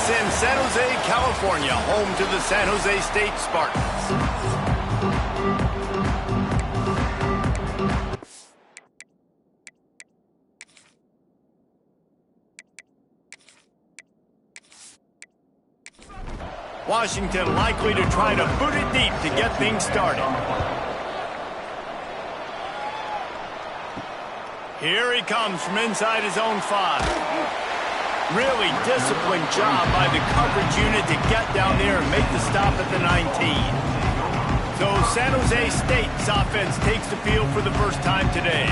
In San Jose, California, home to the San Jose State Spartans. Washington likely to try to boot it deep to get things started. Here he comes from inside his own 5. Really disciplined job by the coverage unit to get down there and make the stop at the 19. So San Jose State's offense takes the field for the first time today.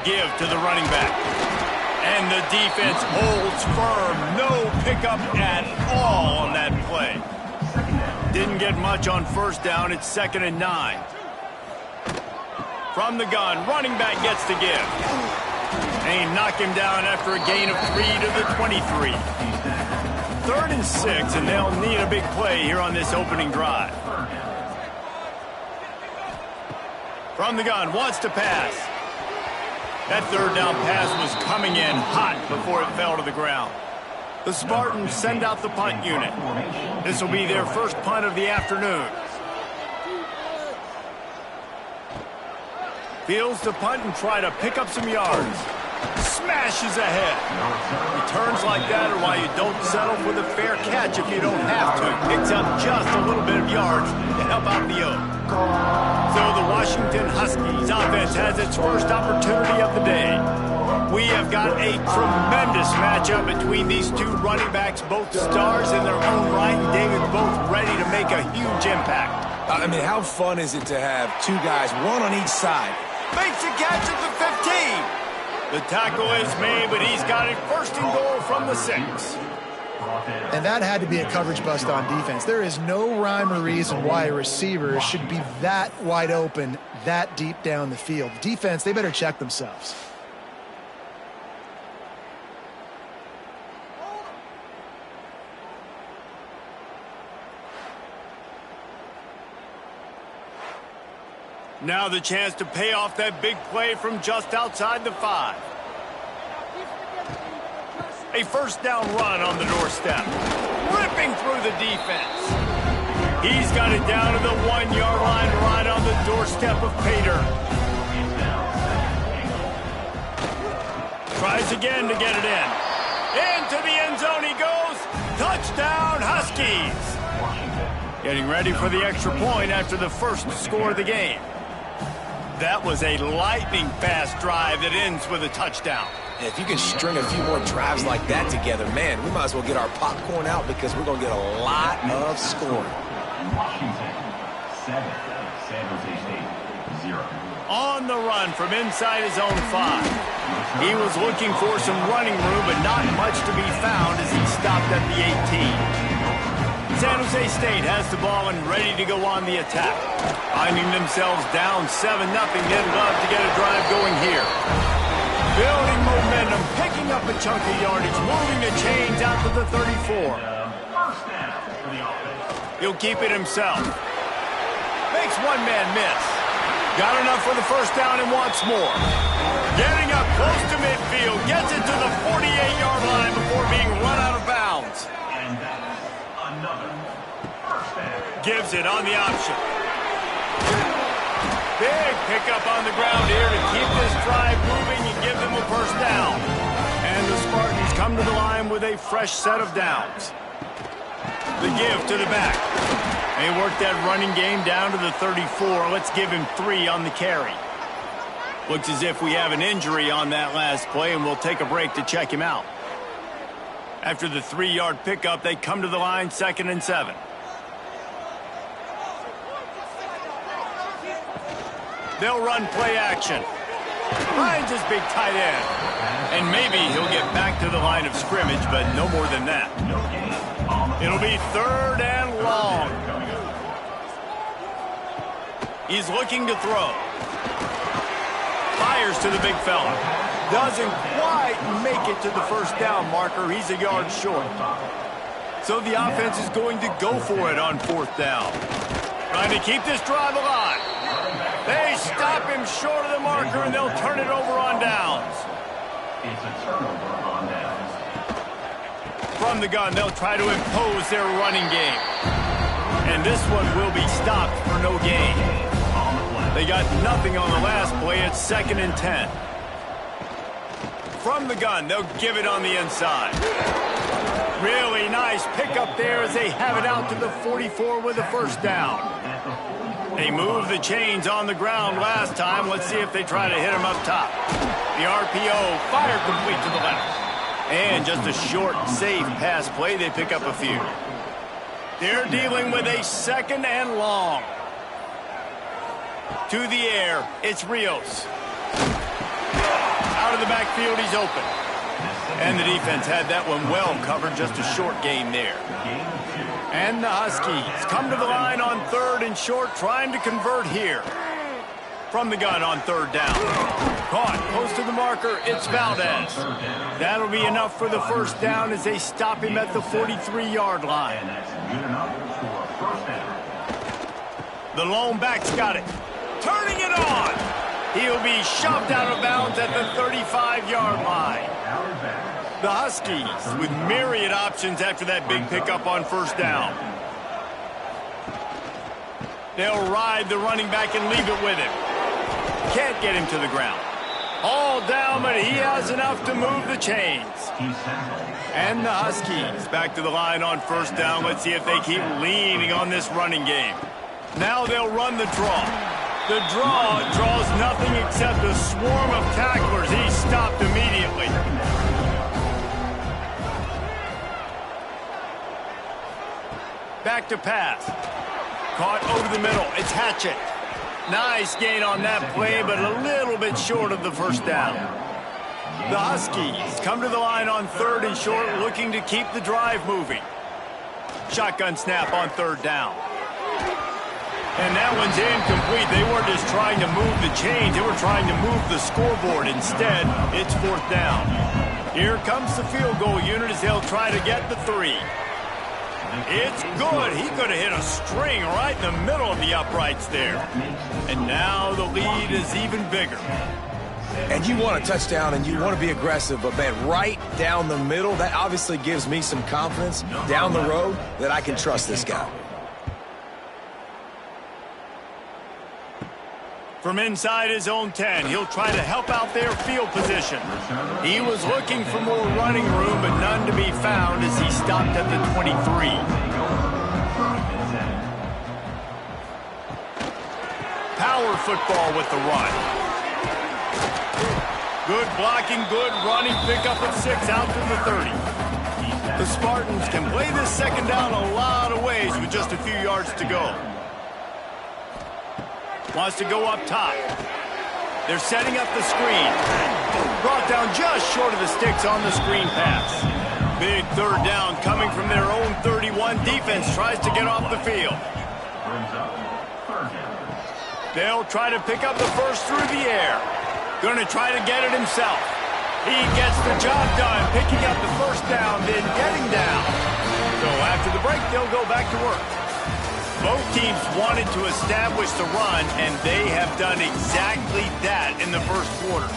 Give to the running back. And the defense holds firm. No pickup at all on that play. Didn't get much on first down. It's 2nd and 9. From the gun, running back gets to give. They knock him down after a gain of 3 to the 23. 3rd and 6, and they'll need a big play here on this opening drive. From the gun, wants to pass. That 3rd down pass was coming in hot before it fell to the ground. The Spartans send out the punt unit. This will be their first punt of the afternoon. Fields to punt and try to pick up some yards. Smashes ahead. Returns like that are why you don't settle for the fair catch if you don't have to. Picks up just a little bit of yards to help out the Oak. So the Washington Huskies offense has its first opportunity of the day. We have got a tremendous matchup between these two running backs, both stars in their own right, and David both ready to make a huge impact. I mean, how fun is it to have two guys, one on each side? Makes a catch at the 15. The tackle is made, but he's got it 1st and goal from the 6. And that had to be a coverage bust on defense. There is no rhyme or reason why a receiver should be that wide open, that deep down the field. Defense, they better check themselves. Now the chance to pay off that big play from just outside the 5. A 1st down run on the doorstep. Ripping through the defense. He's got it down to the 1-yard line right on the doorstep of Pater. Tries again to get it in. Into the end zone he goes. Touchdown Huskies. Getting ready for the extra point after the first score of the game. That was a lightning-fast drive that ends with a touchdown. If you can string a few more drives like that together, man, we might as well get our popcorn out because we're going to get a lot of scoring. Washington, 7, San Jose State, 0. On the run from inside his own 5. He was looking for some running room, but not much to be found as he stopped at the 18. San Jose State has the ball and ready to go on the attack. Finding themselves down 7-0, they'd love to get a drive going here. Building momentum, picking up a chunk of yardage, moving the chains out to the 34. He'll keep it himself. Makes one man miss. Got enough for the first down and wants more. Getting up close to midfield, gets it to the 48-yard line before being run out of bounds. And that's another first down. Gives it on the option. Big pickup on the ground here to keep this drive moving and give them a first down. And the Spartans come to the line with a fresh set of downs. The give to the back. They work that running game down to the 34. Let's give him 3 on the carry. Looks as if we have an injury on that last play, and we'll take a break to check him out. After the 3-yard pickup, they come to the line 2nd and 7. They'll run play action. Finds his big tight end. And maybe he'll get back to the line of scrimmage, but no more than that. It'll be 3rd and long. He's looking to throw. Fires to the big fella. Doesn't quite make it to the first down marker. He's a yard short. So the offense is going to go for it on 4th down. Trying to keep this drive alive. They stop him short of the marker, and they'll turn it over on downs. It's a turnover on downs. From the gun, they'll try to impose their running game. And this one will be stopped for no gain. They got nothing on the last play. It's 2nd and 10. From the gun, they'll give it on the inside. Really nice pickup there as they have it out to the 44 with a first down. They moved the chains on the ground last time. Let's see if they try to hit him up top. The RPO, fire complete to the left. And just a short, safe pass play. They pick up a few. They're dealing with a 2nd and long. To the air, it's Rios. Out of the backfield, he's open. And the defense had that one well covered, just a short gain there. And the Huskies come to the line on 3rd and short, trying to convert here. From the gun on 3rd down. Caught close to the marker, it's Valdez. That'll be enough for the first down as they stop him at the 43-yard line. The lone back's got it. Turning it on. He'll be shoved out of bounds at the 35-yard line. The Huskies with myriad options after that big pickup on first down. They'll ride the running back and leave it with him. Can't get him to the ground. All down, but he has enough to move the chains. And the Huskies back to the line on first down. Let's see if they keep leaning on this running game. Now they'll run the draw. The draw draws nothing except a swarm of tacklers. He's stopped immediately. Back to pass. Caught over the middle. It's Hatchett. Nice gain on that play, but a little bit short of the first down. The Huskies come to the line on 3rd and short, looking to keep the drive moving. Shotgun snap on 3rd down. And that one's incomplete. They weren't just trying to move the chains. They were trying to move the scoreboard. Instead, it's 4th down. Here comes the field goal unit as they'll try to get the 3. It's good. He could have hit a string right in the middle of the uprights there. And now the lead is even bigger. And you want a touchdown and you want to be aggressive, but man, right down the middle, that obviously gives me some confidence down the road that I can trust this guy. From inside his own 10, he'll try to help out their field position. He was looking for more running room, but none to be found as he stopped at the 23. Power football with the run. Good blocking, good running, pick up at 6 out to the 30. The Spartans can play this second down a lot of ways with just a few yards to go. Wants to go up top. They're setting up the screen. Brought down just short of the sticks on the screen pass. Big third down coming from their own 31. Defense tries to get off the field. They'll try to pick up the first through the air. Going to try to get it himself. He gets the job done, picking up the first down, then getting down. So after the break, they'll go back to work. Both teams wanted to establish the run, and they have done exactly that in the first quarter.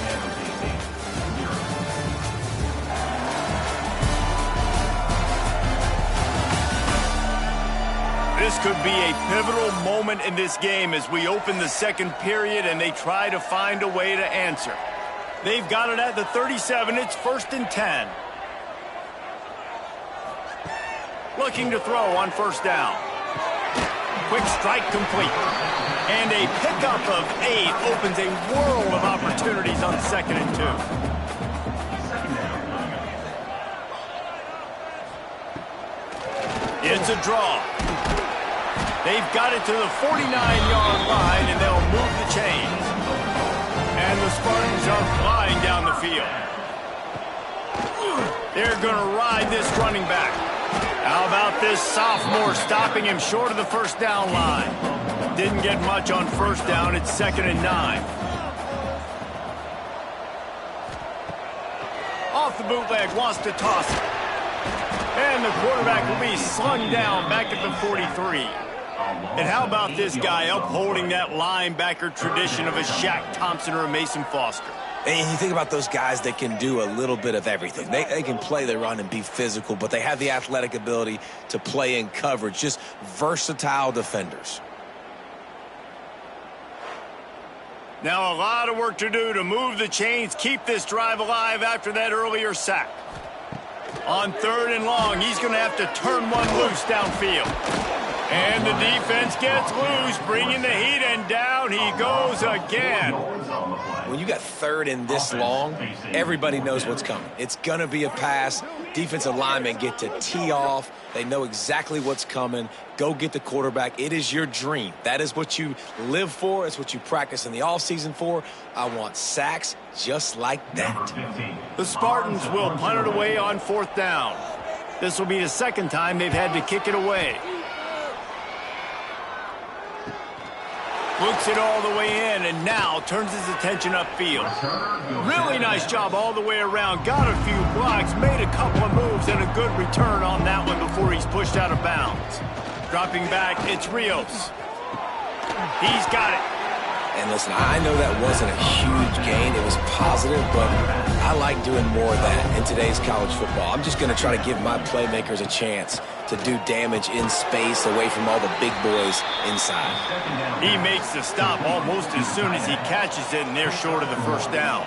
This could be a pivotal moment in this game as we open the second period and they try to find a way to answer. They've got it at the 37. It's 1st and 10. Looking to throw on first down. Quick strike complete. And a pickup of 8 opens a world of opportunities on 2nd and 2. It's a draw. They've got it to the 49-yard line, and they'll move the chains. And the Spartans are flying down the field. They're going to ride this running back. How about this sophomore stopping him short of the first down line? Didn't get much on first down. It's 2nd and 9. Off the bootleg, wants to toss it. And the quarterback will be slung down back at the 43. And how about this guy upholding that linebacker tradition of a Shaq Thompson or a Mason Foster? And you think about those guys that can do a little bit of everything. They can play the run and be physical, but they have the athletic ability to play in coverage. Just versatile defenders. Now a lot of work to do to move the chains, keep this drive alive after that earlier sack. On 3rd and long, he's going to have to turn one loose downfield. And the defense gets loose, bringing the heat, and down he goes again. When you got 3rd and this long, everybody knows what's coming. It's going to be a pass. Defensive linemen get to tee off. They know exactly what's coming. Go get the quarterback. It is your dream. That is what you live for. It's what you practice in the offseason for. I want sacks just like that. The Spartans will punt it away on 4th down. This will be the second time they've had to kick it away. Looks it all the way in, and now turns his attention upfield. Really nice job all the way around. Got a few blocks, made a couple of moves, and a good return on that one before he's pushed out of bounds. Dropping back, it's Rios. He's got it. And listen, I know that wasn't a huge gain. It was positive, but I like doing more of that in today's college football. I'm just going to try to give my playmakers a chance to do damage in space away from all the big boys inside. He makes the stop almost as soon as he catches it, and they're short of the first down.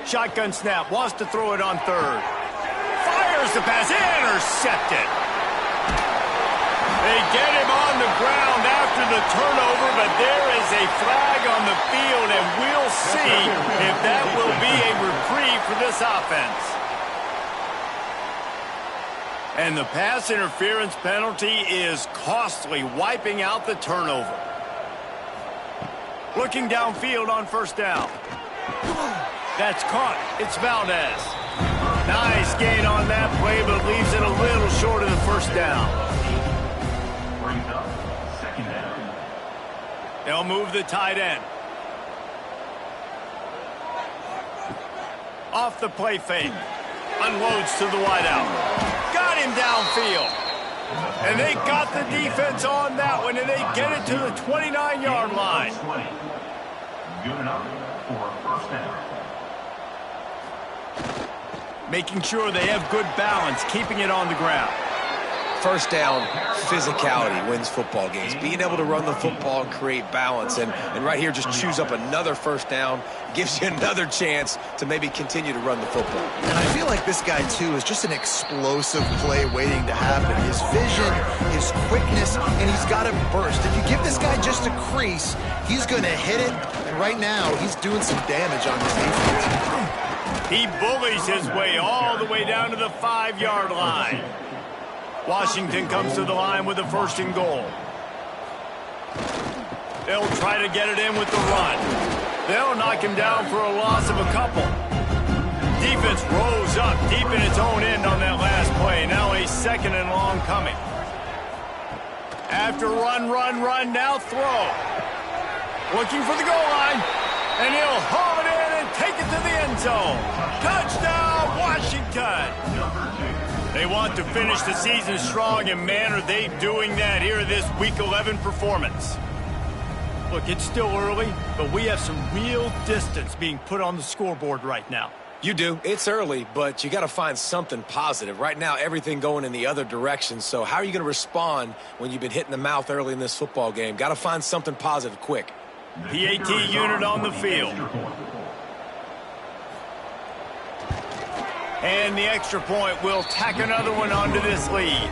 Shotgun snap, wants to throw it on 3rd. Fires the pass, intercepted. They get him on the ground after the turnover, but there is a flag on the field, and we'll see if that will be a reprieve for this offense. And the pass interference penalty is costly, wiping out the turnover. Looking downfield on first down. That's caught. It's Valdez. Nice gain on that play, but leaves it a little short of the first down. They'll move the tight end. Off the play fake. Unloads to the wideout. Got him downfield. And they got the defense on that one, and they get it to the 29-yard line. Good enough for a first down. Making sure they have good balance, keeping it on the ground. First down, physicality wins football games. Being able to run the football and create balance. And right here, just choose up another first down. Gives you another chance to maybe continue to run the football. And I feel like this guy, too, is just an explosive play waiting to happen. His vision, his quickness, and he's got a burst. If you give this guy just a crease, he's going to hit it. And right now, he's doing some damage on his defense. He bullies his way all the way down to the 5-yard line. Washington comes to the line with a 1st and goal. They'll try to get it in with the run. They'll knock him down for a loss of a couple. Defense rose up deep in its own end on that last play. Now a 2nd and long coming. After run, now throw. Looking for the goal line. And he'll haul it in and take it to the end zone. Touchdown, Washington. They want to finish the season strong, and man, are they doing that here in this Week 11 performance. Look, it's still early, but we have some real distance being put on the scoreboard right now. You do. It's early, but you got to find something positive. Right now, everything going in the other direction. So how are you going to respond when you've been hit in the mouth early in this football game? Got to find something positive quick. PAT unit on the field. And the extra point will tack another one onto this lead.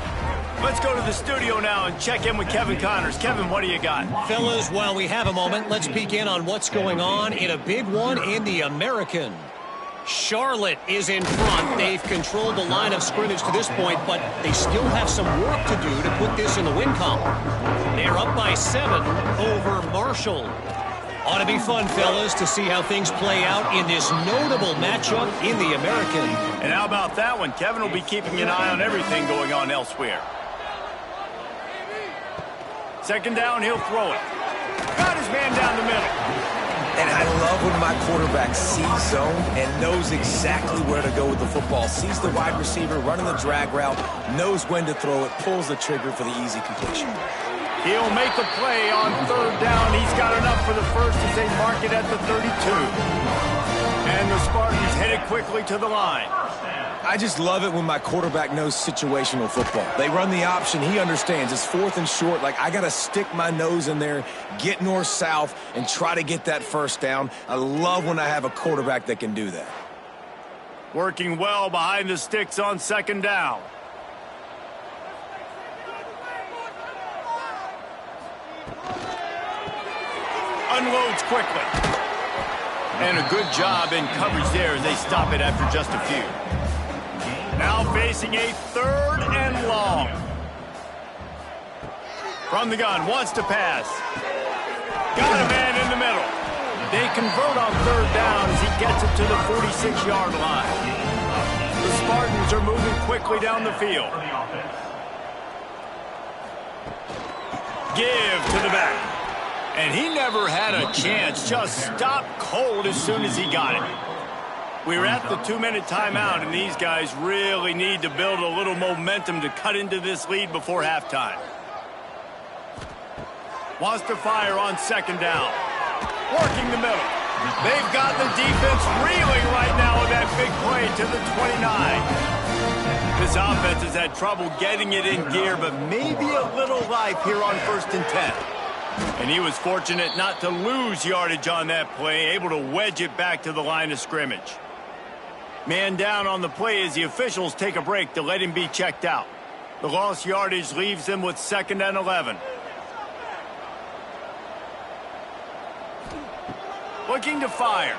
Let's go to the studio now and check in with Kevin Connors. Kevin, what do you got? Fellas, while we have a moment, let's peek in on what's going on in a big one in the American. Charlotte is in front. They've controlled the line of scrimmage to this point, but they still have some work to do to put this in the win column. They're up by 7 over Marshall. Ought to be fun, fellas, to see how things play out in this notable matchup in the American. And how about that one? Kevin will be keeping an eye on everything going on elsewhere. 2nd down, he'll throw it. Got his man down the middle. And I love when my quarterback sees zone and knows exactly where to go with the football. Sees the wide receiver running the drag route, knows when to throw it, pulls the trigger for the easy completion. He'll make a play on 3rd down. He's got enough for the first as they mark it at the 32. And the Spartans headed quickly to the line. I just love it when my quarterback knows situational football. They run the option. He understands. It's 4th and short. Like, I got to stick my nose in there, get north-south, and try to get that 1st down. I love when I have a quarterback that can do that. Working well behind the sticks on 2nd down. Unloads quickly. And a good job in coverage there as they stop it after just a few. Now facing a 3rd and long. From the gun, wants to pass. Got a man in the middle. They convert on 3rd down as he gets it to the 46-yard line. The Spartans are moving quickly down the field. Give to the back. And he never had a chance. Just stopped cold as soon as he got it. We're at the 2-minute timeout, and these guys really need to build a little momentum to cut into this lead before halftime. Wants to fire on 2nd down. Working the middle. They've got the defense reeling right now with that big play to the 29. This offense has had trouble getting it in gear, but maybe a little life here on 1st and 10. And he was fortunate not to lose yardage on that play, able to wedge it back to the line of scrimmage. Man down on the play as the officials take a break to let him be checked out. The lost yardage leaves them with 2nd and 11. Looking to fire.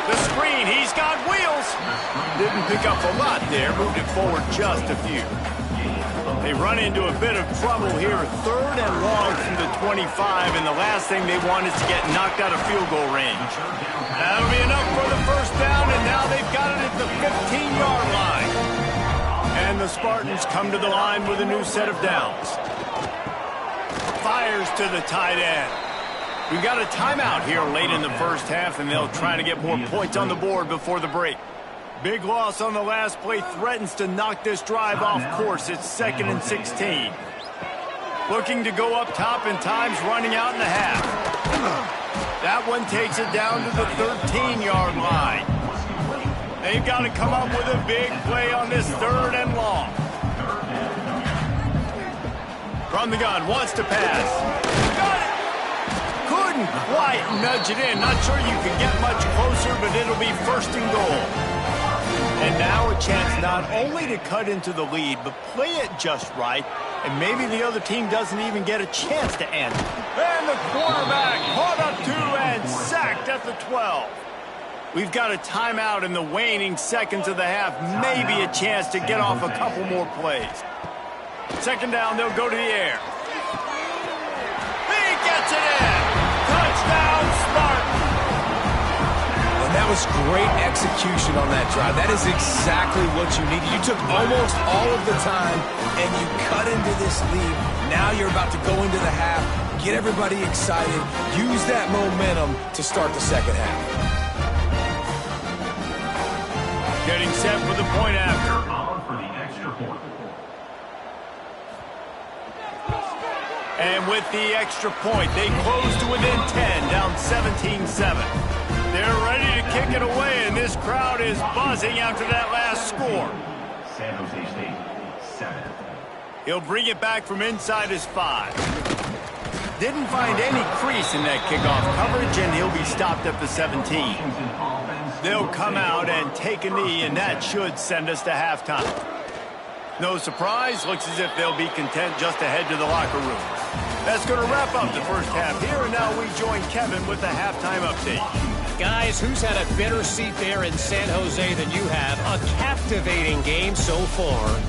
The screen, he's got wheels. Didn't pick up a lot there, moved it forward just a few. They run into a bit of trouble here, 3rd and long from the 25, and the last thing they want is to get knocked out of field goal range. That'll be enough for the 1st down, and now they've got it at the 15-yard line. And the Spartans come to the line with a new set of downs. Fires to the tight end. We've got a timeout here late in the 1st half, and they'll try to get more points on the board before the break. Big loss on the last play threatens to knock this drive off course. It's 2nd and 16. Looking to go up top, and time's running out in the half. That one takes it down to the 13-yard line. They've got to come up with a big play on this 3rd and long. From the gun, wants to pass. Got it! Couldn't quite nudge it in. Not sure you can get much closer, but it'll be 1st and goal. And now a chance not only to cut into the lead, but play it just right, and maybe the other team doesn't even get a chance to end. And the quarterback caught up to and sacked at the 12. We've got a timeout in the waning seconds of the half, maybe a chance to get off a couple more plays. 2nd down, they'll go to the air. He gets it in! Touchdown, Spartans! just great execution on that drive. That is exactly what you needed. You took almost all of the time, and you cut into this lead. Now you're about to go into the half, get everybody excited, use that momentum to start the second half. Getting set for the point after. For the extra point. And with the extra point, they close to within 10, down 17-7. They're ready to kick it away, and this crowd is buzzing after that last score. San Jose State, 7. He'll bring it back from inside his 5. Didn't find any crease in that kickoff coverage, and he'll be stopped at the 17. They'll come out and take a knee, and that should send us to halftime. No surprise, looks as if they'll be content just to head to the locker room. That's going to wrap up the first half here, and now we join Kevin with the halftime update. Guys, who's had a better seat there in San Jose than you have? A captivating game so far.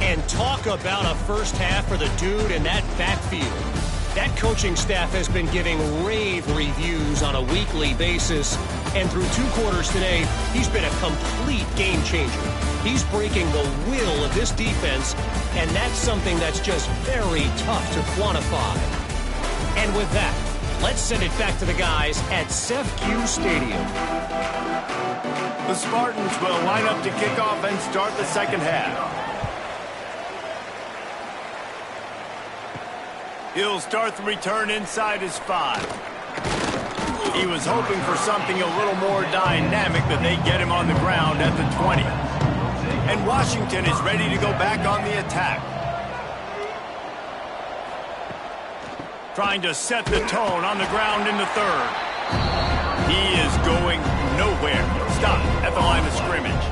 And talk about a first half for the dude in that backfield. That coaching staff has been giving rave reviews on a weekly basis. And through 2 quarters today, he's been a complete game changer. He's breaking the will of this defense, and that's something that's just very tough to quantify. And with that, let's send it back to the guys at SEVQ Stadium. The Spartans will line up to kick off and start the second half. He'll start the return inside his 5. He was hoping for something a little more dynamic, but they get him on the ground at the 20. And Washington is ready to go back on the attack. Trying to set the tone on the ground in the 3rd. He is going nowhere. Stop at the line of scrimmage.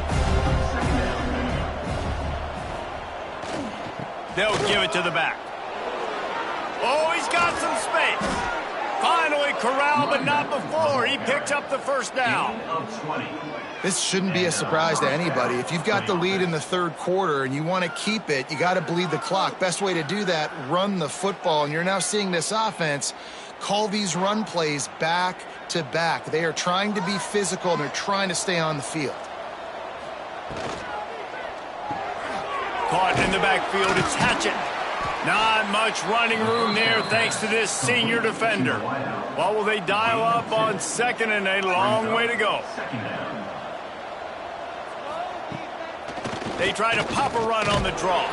They'll give it to the back. Oh, he's got some space. Finally corralled, but not before. He picks up the first down. This shouldn't be a surprise to anybody. If you've got the lead in the 3rd quarter and you want to keep it, you got to bleed the clock. Best way to do that, run the football. And you're now seeing this offense call these run plays back to back. They are trying to be physical, and they're trying to stay on the field. Caught in the backfield, it's Hatchett. Not much running room there thanks to this senior defender. What will they dial up on 2nd and a long way to go? They try to pop a run on the draw.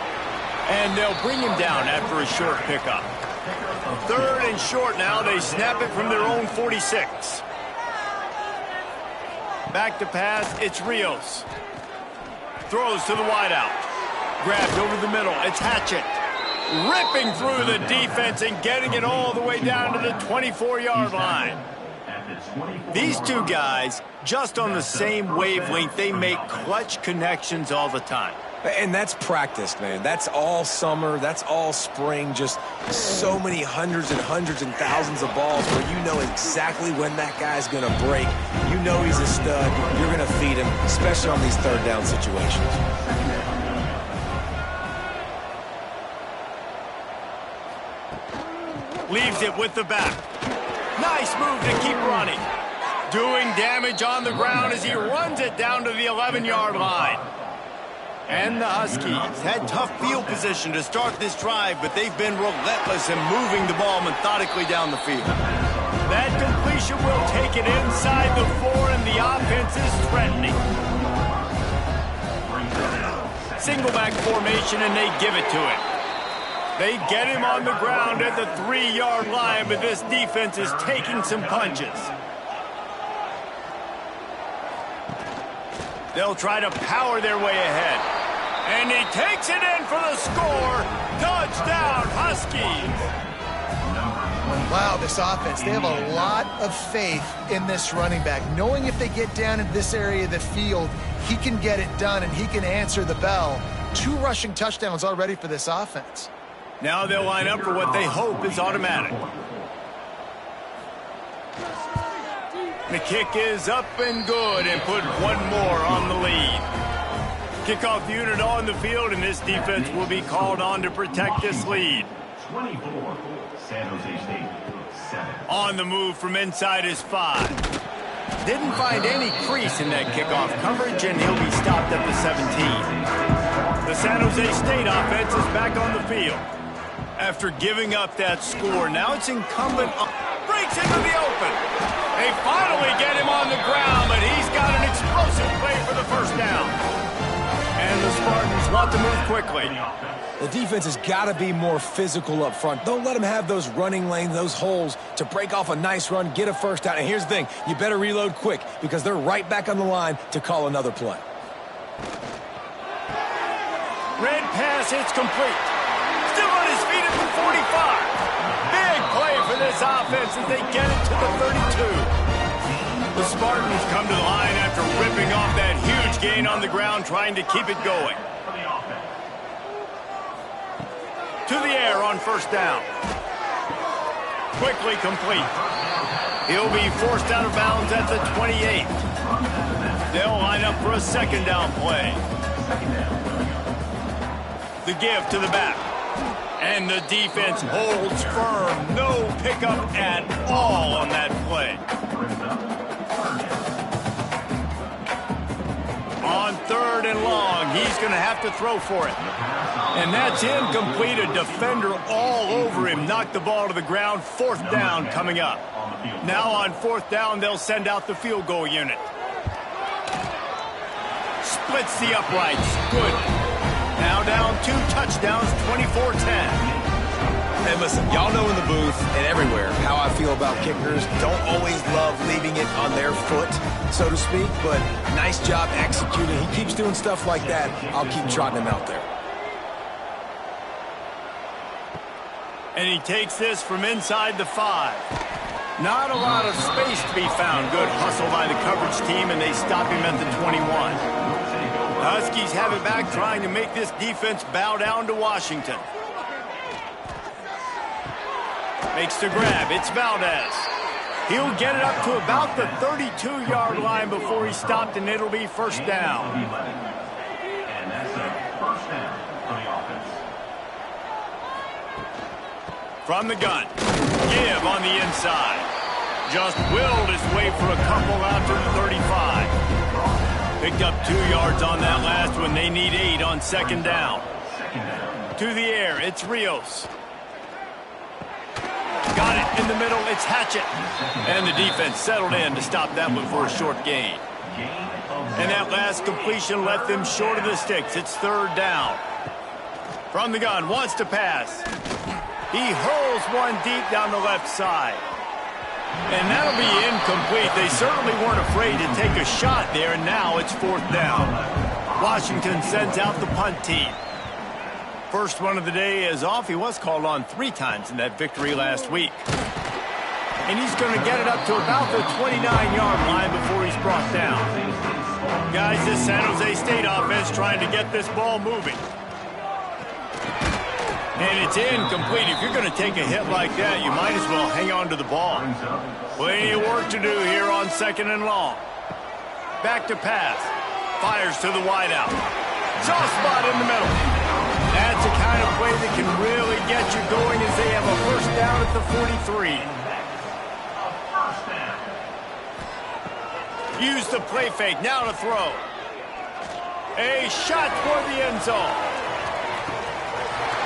And they'll bring him down after a short pickup. 3rd and short now. They snap it from their own 46. Back to pass. It's Rios. Throws to the wideout. Grabbed over the middle. It's Hatchett. Ripping through the defense and getting it all the way down to the 24-yard line. These two guys, just on the same wavelength, they make clutch connections all the time. And that's practiced, man. That's all summer. That's all spring. Just so many hundreds and thousands of balls where you know exactly when that guy's going to break. You know he's a stud. You're going to feed him, especially on these 3rd down situations. Leaves it with the back. Nice move to keep running. Doing damage on the ground as he runs it down to the 11-yard line. And the Huskies had tough field position to start this drive, but they've been relentless in moving the ball methodically down the field. That completion will take it inside the 4, and the offense is threatening. Single back formation, and they give it to him. They get him on the ground at the 3-yard line, but this defense is taking some punches. They'll try to power their way ahead. And he takes it in for the score. Touchdown, Huskies. Wow, this offense, they have a lot of faith in this running back. Knowing if they get down in this area of the field, he can get it done and he can answer the bell. 2 rushing touchdowns already for this offense. Now they'll line up for what they hope is automatic. The kick is up and good and put 1 more on the lead. Kickoff unit on the field, and this defense will be called on to protect this lead. 24, San Jose State, 7. On the move from inside his 5. Didn't find any crease in that kickoff coverage, and he'll be stopped at the 17. The San Jose State offense is back on the field. After giving up that score, now it's incumbent on... Breaks into the open. They finally get him on the ground, but he's got an explosive play for the first down. And the Spartans want to move quickly. The defense has got to be more physical up front. Don't let them have those running lanes, those holes to break off a nice run, get a first down. And here's the thing, you better reload quick because they're right back on the line to call another play. Red pass, it's complete. Still on his feet at the 45. Big play for this offense as they get it to the 32. The Spartans come to the line after ripping off that huge gain on the ground, trying to keep it going. To the air on first down. Quickly complete. He'll be forced out of bounds at the 28. They'll line up for a second down play. The give to the back. And the defense holds firm. No pickup at all on that play. On third and long, he's going to have to throw for it. And that's incomplete. A defender all over him. Knocked the ball to the ground. Fourth down coming up. Now on fourth down, they'll send out the field goal unit. Splits the uprights. Good. Now down 2 touchdowns, 24-10. And listen, y'all know in the booth and everywhere how I feel about kickers. Don't always love leaving it on their foot, so to speak, but nice job executing. He keeps doing stuff like that. I'll keep trotting him out there. And he takes this from inside the 5. Not a lot of space to be found. Good hustle by the coverage team, and they stop him at the 21. Huskies have it back, trying to make this defense bow down to Washington. Makes the grab. It's Valdez. He'll get it up to about the 32-yard line before he's stopped, and it'll be first down. And that's a first down for the offense. From the gun. Give on the inside. Just willed his way for a couple out to the 35. Picked up 2 yards on that last one. They need 8 on second down. To the air, it's Rios. Got it in the middle, it's Hatchett. And the defense settled in to stop that one for a short gain. And that last completion left them short of the sticks. It's third down. From the gun, wants to pass. He hurls one deep down the left side. And that'll be incomplete. They certainly weren't afraid to take a shot there, and now it's fourth down. Washington sends out the punt team. First one of the day is off. He was called on 3 times in that victory last week. And he's going to get it up to about the 29-yard line before he's brought down. Guys, this San Jose State offense trying to get this ball moving. And it's incomplete. If you're going to take a hit like that, you might as well hang on to the ball. Plenty of work to do here on second and long. Back to pass. Fires to the wideout. Soft spot in the middle. That's the kind of play that can really get you going as they have a first down at the 43. Use the play fake. Now to throw. A shot for the end zone.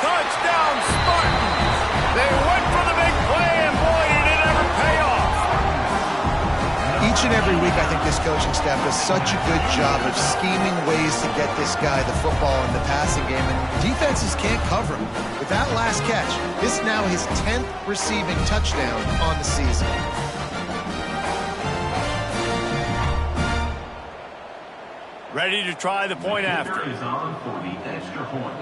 Touchdown, Spartans! They went for the big play, and boy, did it ever pay off! Each and every week, I think this coaching staff does such a good job of scheming ways to get this guy the football in the passing game, and defenses can't cover him. With that last catch, this is now his 10th receiving touchdown on the season. Ready to try the point after. Is on for the extra point.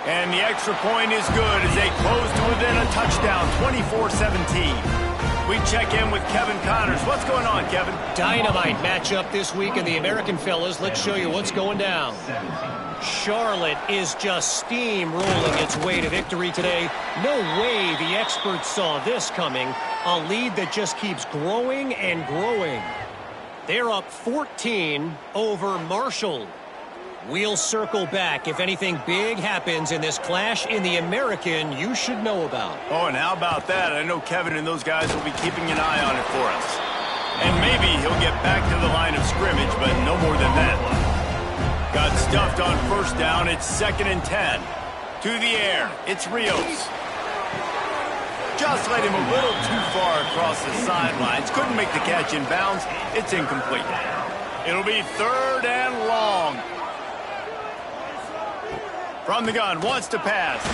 And the extra point is good as they close to within a touchdown, 24-17. We check in with Kevin Connors. What's going on, Kevin? Dynamite matchup this week in the American, fellas. Let's show you what's going down. Charlotte is just steamrolling its way to victory today. No way the experts saw this coming. A lead that just keeps growing and growing. They're up 14 over Marshall. We'll circle back. If anything big happens in this clash in the American, you should know about. Oh, and how about that? I know Kevin and those guys will be keeping an eye on it for us. And maybe he'll get back to the line of scrimmage, but no more than that. Got stuffed on first down. It's 2nd and 10. To the air. It's Rios. Just let him a little too far across the sidelines. Couldn't make the catch in bounds. It's incomplete. It'll be 3rd and long. From the gun, wants to pass.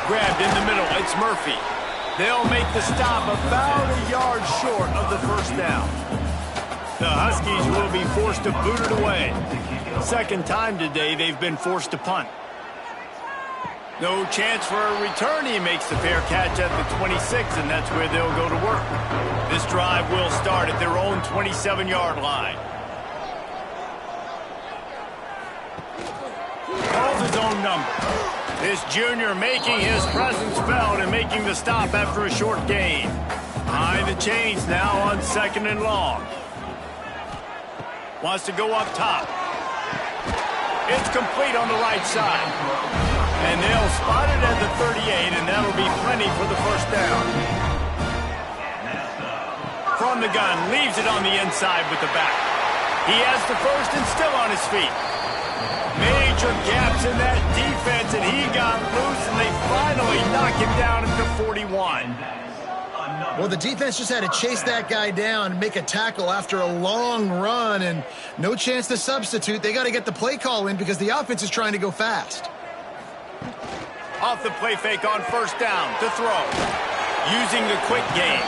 Grabbed in the middle, it's Murphy. They'll make the stop about a yard short of the first down. The Huskies will be forced to boot it away. Second time today they've been forced to punt. No chance for a return. He makes the fair catch at the 26, and that's where they'll go to work. This drive will start at their own 27-yard line. Calls his own number. This junior making his presence felt and making the stop after a short gain. Behind the chains now on 2nd and long. Wants to go up top. It's complete on the right side. And they'll spot it at the 38, and that'll be plenty for the first down. From the gun, leaves it on the inside with the back. He has the first and still on his feet. Major gaps in that defense, and he got loose, and they finally knock him down at the 41. Well, the defense just had to chase that guy down and make a tackle after a long run, and no chance to substitute. They got to get the play call in because the offense is trying to go fast. Off the play fake on first down to throw. Using the quick game.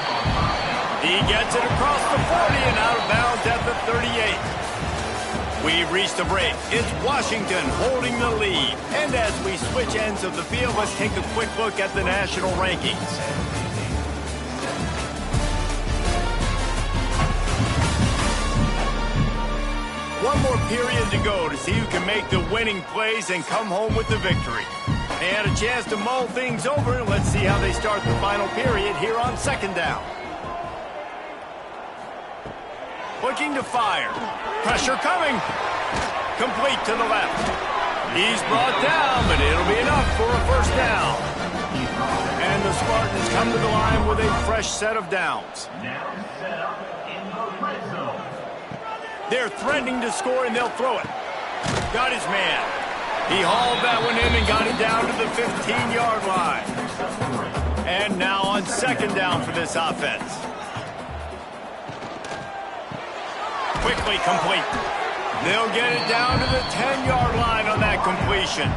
He gets it across the 40 and out of bounds at the 38. We've reached a break. It's Washington holding the lead. And as we switch ends of the field, let's take a quick look at the national rankings. One more period to go to see who can make the winning plays and come home with the victory. They had a chance to mull things over. Let's see how they start the final period here on 2nd down. Looking to fire. Pressure coming. Complete to the left. He's brought down, but it'll be enough for a first down. And the Spartans come to the line with a fresh set of downs. They're threatening to score, and they'll throw it. Got his man. He hauled that one in and got it down to the 15-yard line. And now on 2nd down for this offense. Quickly complete. They'll get it down to the 10-yard line on that completion.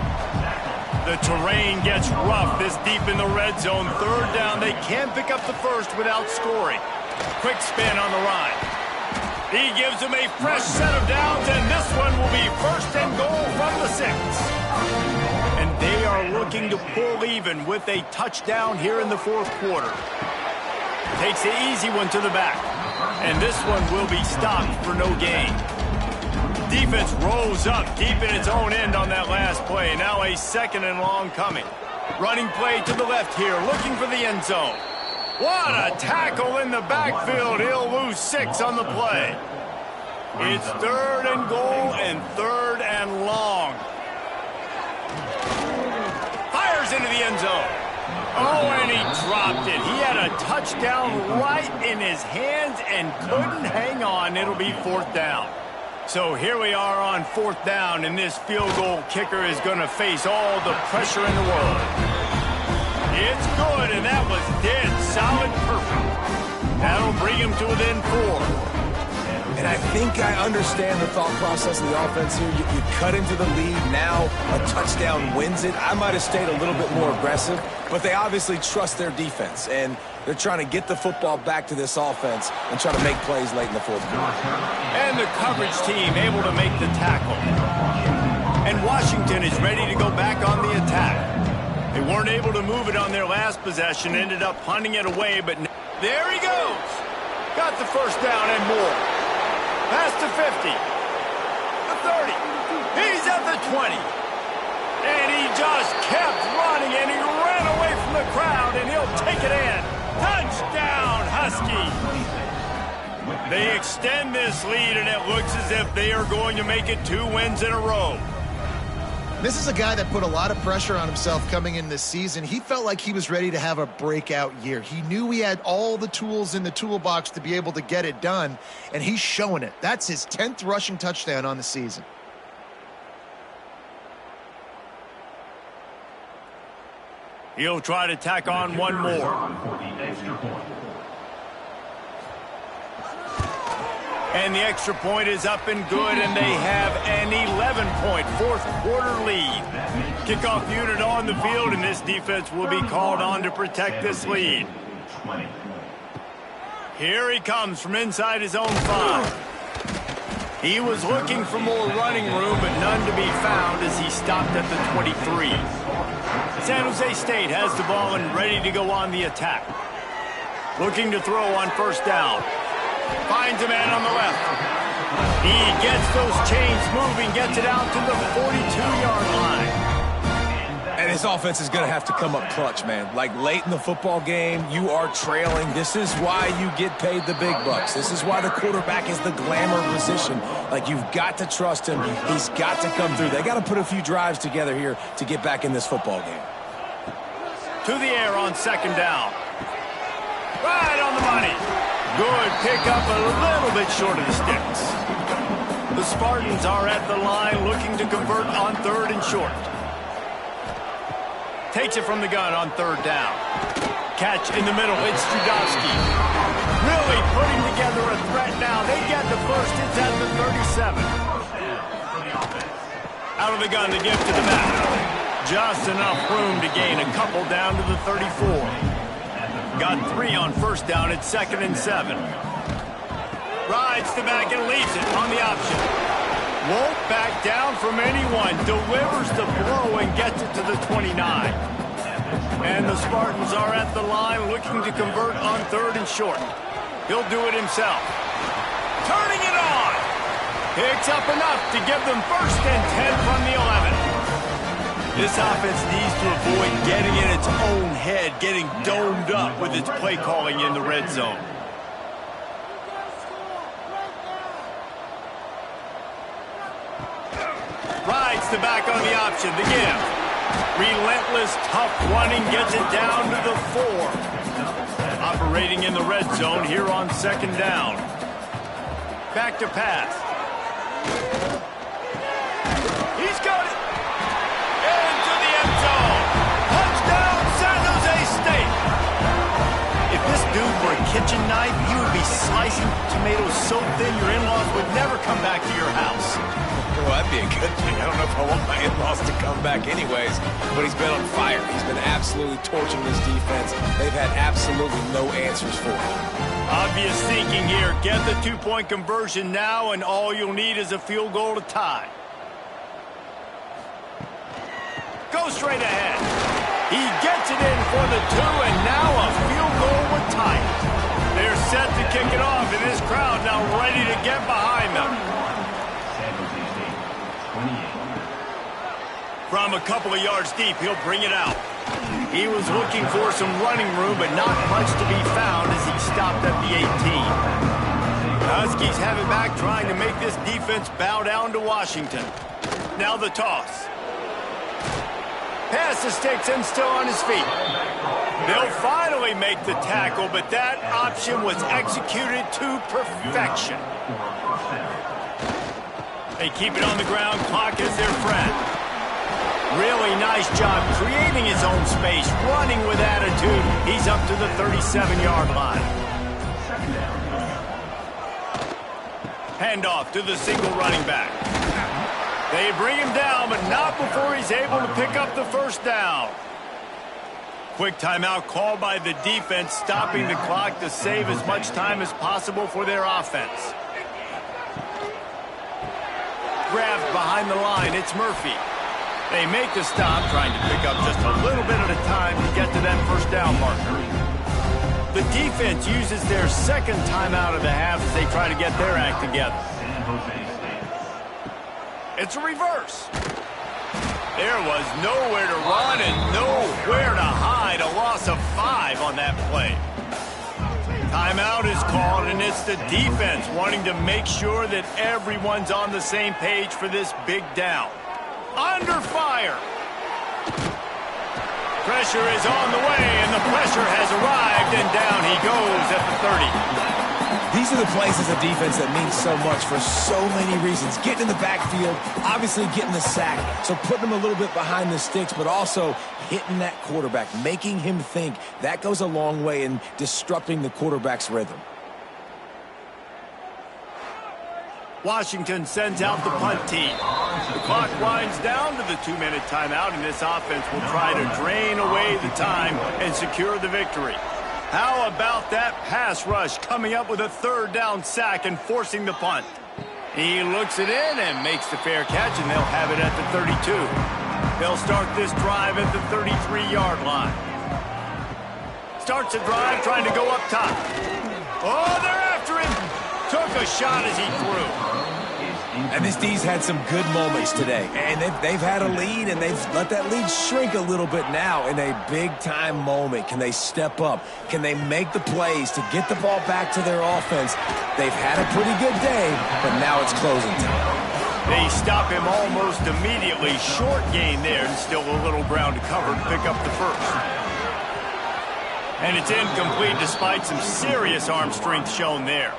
The terrain gets rough this deep in the red zone. 3rd down. They can't pick up the first without scoring. Quick spin on the run. He gives them a fresh set of downs, and this one will be 1st and goal from the 6. And they are looking to pull even with a touchdown here in the 4th quarter. Takes the easy one to the back, and this one will be stopped for no gain. Defense rolls up deep in its own end on that last play. Now a 2nd and long coming. Running play to the left here, looking for the end zone. What a tackle in the backfield. He'll lose 6 on the play. It's 3rd and goal and 3rd and long. Fires into the end zone. Oh, and he dropped it. He had a touchdown right in his hands and couldn't hang on. It'll be 4th down. So here we are on 4th down, and this field goal kicker is going to face all the pressure in the world. It's good, and that was dead solid perfect. That'll bring him to within 4. And I think I understand the thought process of the offense here. You cut into the lead. Now a touchdown wins it. I might have stayed a little bit more aggressive, but they obviously trust their defense, and they're trying to get the football back to this offense and try to make plays late in the 4th quarter. And the coverage team able to make the tackle. And Washington is ready to go back on the attack. They weren't able to move it on their last possession, ended up punting it away, but there he goes. Got the first down and more. Past the 50, the 30, he's at the 20. And he just kept running, and he ran away from the crowd, and he'll take it in. Touchdown, Huskies. They extend this lead, and it looks as if they are going to make it 2 wins in a row. This is a guy that put a lot of pressure on himself coming in this season. He felt like he was ready to have a breakout year. He knew he had all the tools in the toolbox to be able to get it done, and he's showing it. That's his 10th rushing touchdown on the season. He'll try to tack on one more. And the extra point is up and good, and they have an 11-point fourth-quarter lead. Kickoff unit on the field, and this defense will be called on to protect this lead. Here he comes from inside his own 5. He was looking for more running room, but none to be found as he stopped at the 23. San Jose State has the ball and ready to go on the attack. Looking to throw on first down. Finds a man on the left. He gets those chains moving, gets it out to the 42-yard line. And his offense is going to have to come up clutch, man. Like late in the football game, you are trailing. This is why you get paid the big bucks. This is why the quarterback is the glamour position. Like, you've got to trust him. He's got to come through. They got to put a few drives together here to get back in this football game. To the air on second down. Right on the money. Good pickup, a little bit short of the sticks. The Spartans are at the line looking to convert on third and short. Takes it from the gun on third down. Catch in the middle, it's Strudowski. Really putting together a threat now. They get the first, it's at the 37. Out of the gun, the gift to the back. Just enough room to gain a couple down to the 34. Got 3 on first down at 2nd and 7. Rides the back and leaves it on the option. Won't back down from anyone. Delivers the blow and gets it to the 29. And the Spartans are at the line looking to convert on third and short. He'll do it himself. Turning it on. Picks up enough to give them first and 10 from the 11. This offense needs to avoid getting in its own head, getting domed up with its play calling in the red zone. Rides the back on the option, the give. Relentless, tough running, gets it down to the 4. Operating in the red zone here on second down. Back to pass. He's got it. Into the end zone. Touchdown, San Jose State. If this dude were a kitchen knife, he would be slicing tomatoes so thin your in-laws would never come back to your house. Well, that'd be a good thing. I don't know if I want my in-laws to come back anyways, but he's been on fire. He's been absolutely torching this defense. They've had absolutely no answers for him. Obvious thinking here. Get the 2-point conversion now, and all you'll need is a field goal to tie. Go straight ahead. He gets it in for the 2, and now a field goal would tie it. They're set to kick it off, and this crowd now ready to get behind them. From a couple of yards deep, he'll bring it out. He was looking for some running room, but not much to be found as he stopped at the 18. The Huskies have it back, trying to make this defense bow down to Washington. Now the toss. Pass the sticks and still on his feet. They'll finally make the tackle, but that option was executed to perfection. They keep it on the ground. Clock is their friend. Really nice job creating his own space, running with attitude. He's up to the 37-yard line. Handoff to the single running back. They bring him down, but not before he's able to pick up the first down. Quick timeout called by the defense, stopping the clock to save as much time as possible for their offense. Grabbed behind the line, it's Murphy. They make the stop, trying to pick up just a little bit at a time to get to that first down marker. The defense uses their second timeout of the half as they try to get their act together. It's a reverse. There was nowhere to run and nowhere to hide. A loss of 5 on that play. Timeout is called, and it's the defense wanting to make sure that everyone's on the same page for this big down. Under fire. Pressure is on the way, and the pressure has arrived, and down he goes at the 30. These are the plays as a defense that mean so much for so many reasons. Getting in the backfield, obviously getting the sack, so putting him a little bit behind the sticks, but also hitting that quarterback, making him think. That goes a long way in disrupting the quarterback's rhythm. Washington sends out the punt team. The clock winds down to the 2-minute timeout, and this offense will try to drain away the time and secure the victory. How about that pass rush coming up with a third down sack and forcing the punt? He looks it in and makes the fair catch, and they'll have it at the 32. They'll start this drive at the 33-yard line. Starts the drive trying to go up top. Oh, they're after him. Took a shot as he threw. And this D's had some good moments today. And they've had a lead, and they've let that lead shrink a little bit now in a big-time moment. Can they step up? Can they make the plays to get the ball back to their offense? They've had a pretty good day, but now it's closing time. They stop him almost immediately. Short gain there, and still a little ground to cover to pick up the first. And it's incomplete despite some serious arm strength shown there.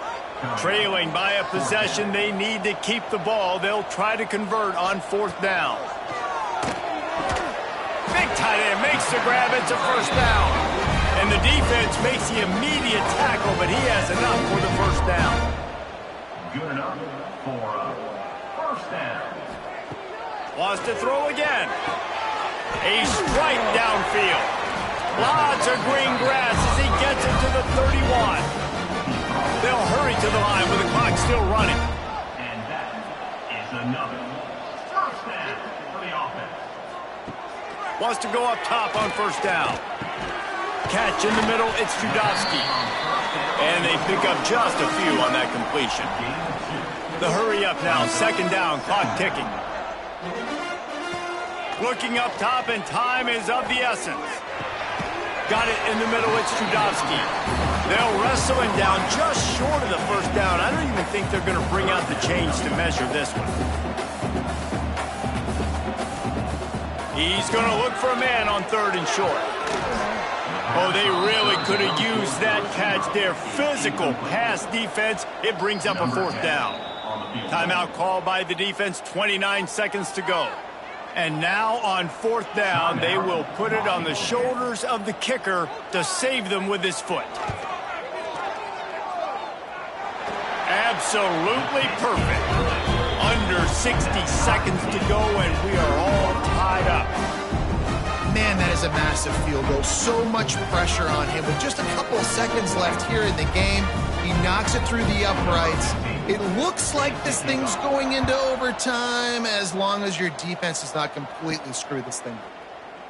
Trailing by a possession, they need to keep the ball. They'll try to convert on 4th down. Big tight end makes the grab. It's a first down. And the defense makes the immediate tackle, but he has enough for the first down. Good enough for a first down. Wants to throw again. A strike downfield. Lots of green grass as he gets it to the 31. They'll hurry to the line with the clock still running. And that is another first down for the offense. Wants to go up top on first down. Catch in the middle, it's Judowski. And they pick up just a few on that completion. The hurry up now, 2nd down, clock ticking. Looking up top, and time is of the essence. Got it in the middle, it's Judowski. They'll wrestle him down just short of the first down. I don't even think they're going to bring out the chains to measure this one. He's going to look for a man on 3rd and short. Oh, they really could have used that catch there. Physical pass defense. It brings up a 4th down. Timeout called by the defense, 29 seconds to go. And now on 4th down, they will put it on the shoulders of the kicker to save them with his foot. Absolutely perfect. Under 60 seconds to go, and we are all tied up. Man, that is a massive field goal. So much pressure on him. With just a couple of seconds left here in the game, he knocks it through the uprights. It looks like this thing's going into overtime as long as your defense does not completely screw this thing up.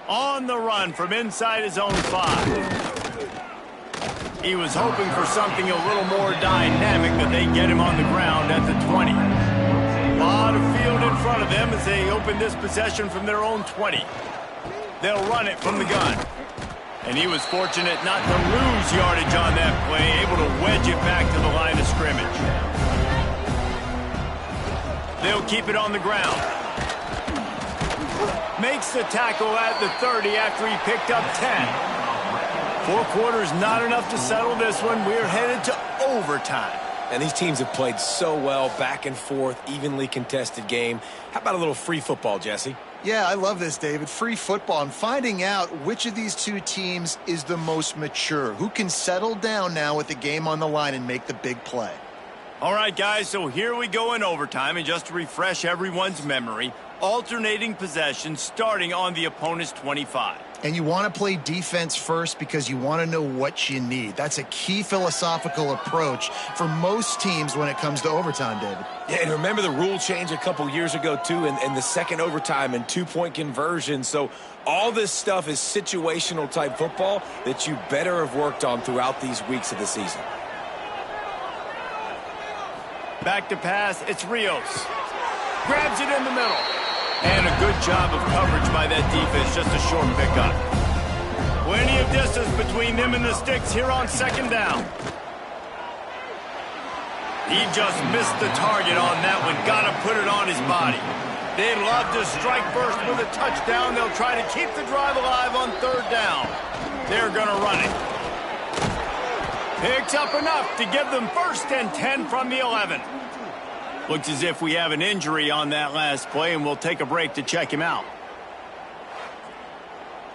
On the run from inside his own 5. He was hoping for something a little more dynamic, but they get him on the ground at the 20. A lot of field in front of them as they open this possession from their own 20. They'll run it from the gun. And he was fortunate not to lose yardage on that play, able to wedge it back to the line of scrimmage. They'll keep it on the ground. Makes the tackle at the 30 after he picked up 10. 4 quarters, not enough to settle this one. We're headed to overtime. And these teams have played so well, back and forth, evenly contested game. How about a little free football, Jesse? Yeah, I love this, David. Free football and finding out which of these two teams is the most mature. Who can settle down now with the game on the line and make the big play. All right, guys, so here we go in overtime. And just to refresh everyone's memory, alternating possessions starting on the opponent's 25. And you want to play defense first because you want to know what you need. That's a key philosophical approach for most teams when it comes to overtime, David. Yeah, and remember the rule change a couple years ago, too, and the second overtime and 2-point conversion. So all this stuff is situational type football that you better have worked on throughout these weeks of the season. Back to pass, it's Rios. Grabs it in the middle. And a good job of coverage by that defense, just a short pickup. Plenty of distance between them and the sticks here on 2nd down. He just missed the target on that one. Got to put it on his body. They'd love to strike first with a touchdown. They'll try to keep the drive alive on third down. They're going to run it. Picks up enough to give them 1st and 10 from the 11. Looks as if we have an injury on that last play, and we'll take a break to check him out.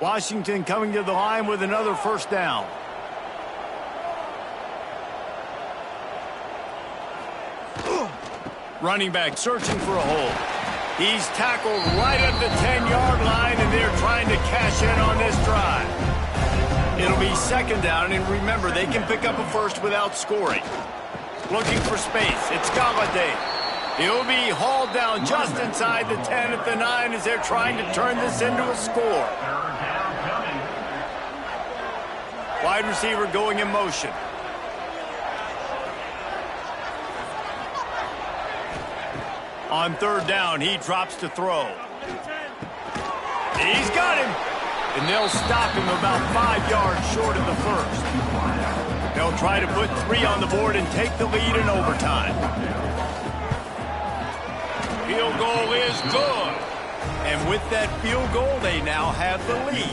Washington coming to the line with another 1st down. Running back searching for a hole. He's tackled right at the 10-yard line, and they're trying to cash in on this drive. It'll be 2nd down, and remember, they can pick up a first without scoring. Looking for space. It's Galladay. He'll be hauled down just inside the 10 at the 9 as they're trying to turn this into a score. Wide receiver going in motion. On 3rd down, he drops to throw. He's got him. And they'll stop him about 5 yards short of the 1st. They'll try to put 3 on the board and take the lead in overtime. Field goal is good. And with that field goal, they now have the lead.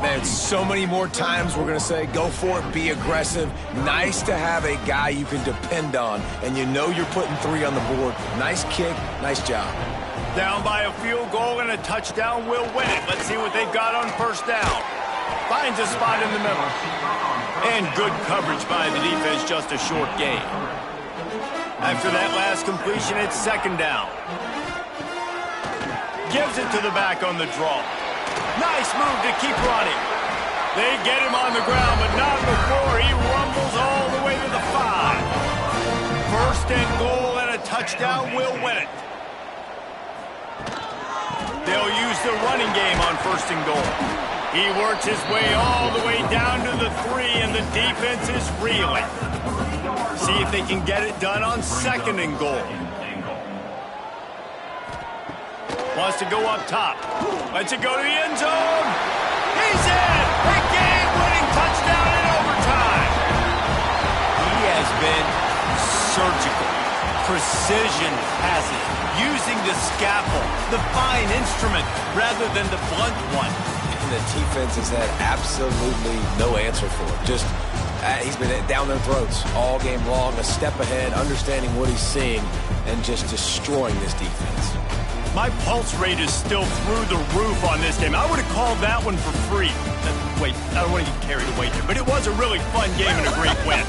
Man, so many more times we're going to say, go for it, be aggressive. Nice to have a guy you can depend on, and you know you're putting 3 on the board. Nice kick, nice job. Down by a field goal and a touchdown will win it. Let's see what they've got on 1st down. Finds a spot in the middle. And good coverage by the defense, just a short gain. After that last completion, it's 2nd down. Gives it to the back on the draw. Nice move to keep running. They get him on the ground, but not before he rumbles all the way to the 5. 1st and goal and a touchdown will win it. They'll use the running game on 1st and goal. He works his way all the way down to the 3, and the defense is reeling. See if they can get it done on 2nd and goal. Wants to go up top. Lets it go to the end zone. He's in! A game-winning touchdown in overtime. He has been surgical. Precision passes. Using the scalpel, the fine instrument, rather than the blunt one. And the defense has had absolutely no answer for it. Just, he's been down their throats all game long, a step ahead, understanding what he's seeing, and just destroying this defense. My pulse rate is still through the roof on this game. I would have called that one for free. Wait, I don't want to get carried away here, but it was a really fun game and a great win.